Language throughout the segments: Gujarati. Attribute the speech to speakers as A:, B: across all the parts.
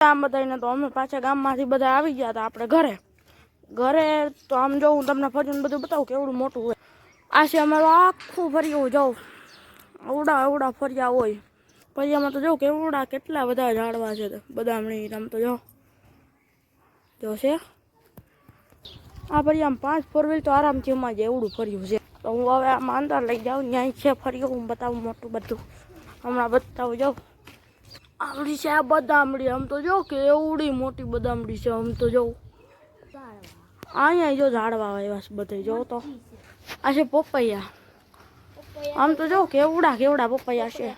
A: આમ બધાને તો અમે પાછા ગામમાંથી બધા આવી ગયા હતા આપણે ઘરે તો આમ જો હું તમને ફરીને બધું બતાવું કેવડું મોટું હોય. આ છે અમારું આખું ફરિયું જાઉં અવડા ફરિયા હોય. ફરિયામાં તો જો કેવડા કેટલા બધા ઝાડવા છે બદામણી આમ તો જો છે. આ ફરિયામાં 5 4 વ્હીલ તો આરામથી એમાં જ એવડું ફર્યું છે. તો હું હવે આમાં અંદર લઈ જાઉં ત્યાં છે ફર્યું હું બતાવું મોટું બધું હમણાં બતાવું જાઉં. આવડી છે આ બદામડી આમ તો જો કે એવડી મોટી બદામડી છે આમ તો જોઉં અહીંયા જો ઝાડવા આવ્યા છે બધે જો તો આ છે પપૈયા આમ તો જો કેવડા પપૈયા છે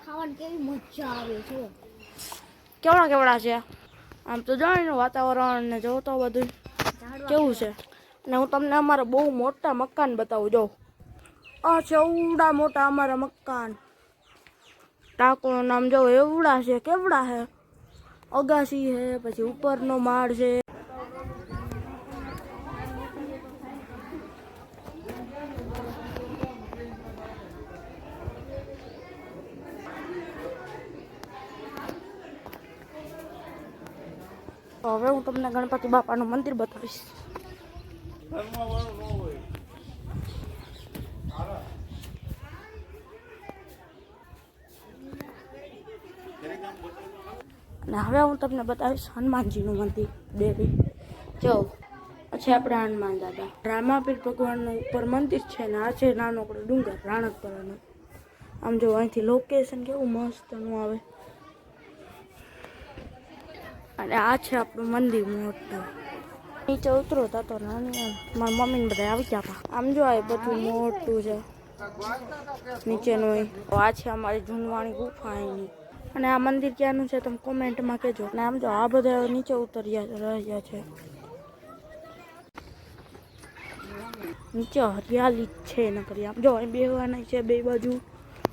A: કેવડા છે આમ તો જો એનું વાતાવરણ ને જો તો બધું કેવું છે. ને હું તમને અમારા બહુ મોટા મકાન બતાવું જો આ છે એવડા મોટા અમારા મકાન ટાંકુનું નામ જો એવડા છે કેવડા છે અગાસી છે પછી ઉપરનો માળ છે. હવે હું તમને ગણપતિ બાપાનું મંદિર બતાવીશ. અને હવે હું તમને બતાવીશ હનુમાનજીનું મંદિર દેવી જો પછી આપણે હનુમાન દાદા રામાપીર ભગવાનનું ઉપર મંદિર છે ને આ છે નાનકડો ડુંગર રાણકપરાનો. આમ જો અહીંથી લોકેશન કેવું મસ્તનું આવે અને આ છે આપણું મંદિર મોટું. નીચે ઉતરો તો નાની મારા મમ્મીને બધા આવી ગયા હતા. આમ જો આ બધું મોટું છે નીચેનું. આ છે અમારી જૂનવાણી ગુફા એની. અને આ મંદિર ક્યાંનું છે તમે કોમેન્ટમાં કહેજો. અને આમ જો આ બધા નીચે ઉતર્યા રહ્યા છે નીચે હરિયાળી છે નકરી. આમ જો અહીં બેહવાના છે બે બાજુ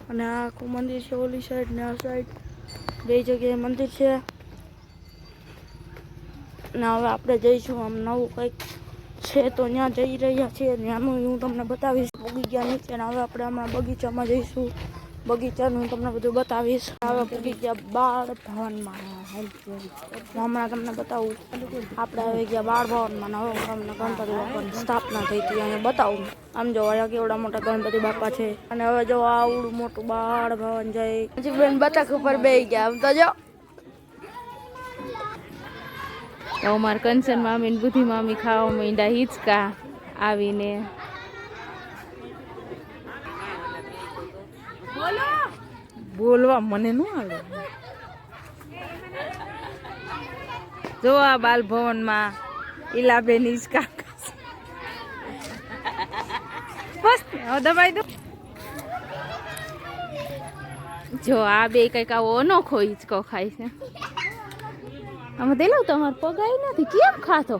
A: અને આ આખું મંદિર છે ઓલી સાઈડ ને આ સાઈડ બે જગ્યાએ મંદિર છે. ને હવે આપણે જઈશું આમ નવું કંઈક છે તો ત્યાં જઈ રહ્યા છીએ ત્યાંનું હું તમને બતાવીશ. બગીચા નીચે ને હવે આપણે હમણાં બગીચામાં જઈશું. બગીચાનું હું તમને બધું બતાવીશ. હવે બગીચા બાળ ભવનમાં હમણાં તમને બતાવું. આપણે હવે ગયા બાળ ભવનમાં હવે હું તમને ગણપતિ બાપાની સ્થાપના થઈ હતી અહીંયા બતાવું. આમ જો અહીંયા કેવડા મોટા ગણપતિ બાપા છે અને હવે જો આવડું મોટું બાળ ભવન જાય. પછી બેન બતક ઉપર બેસી ગયા આમ તો જો
B: તો અમારા કંચન મામી ને બુદ્ધિ મામી ખાવા માંડ્યા હિંચકા આવીને. બોલવા મને ન આવડે. જો આ બાલભવનમાં ઈલાબેન હિંચકા બસ હવે દબાઈ દો. જો આ બે કઈક આવો અનોખો હિંચકો ખાય છે. આમાં દેલો તમારે પગાઈ નથી કેમ ખાતો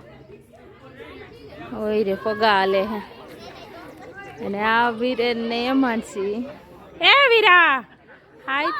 B: હોય રે પગા લે હે. અને આ વીરેન ને એમાનસી એ વીરા હાય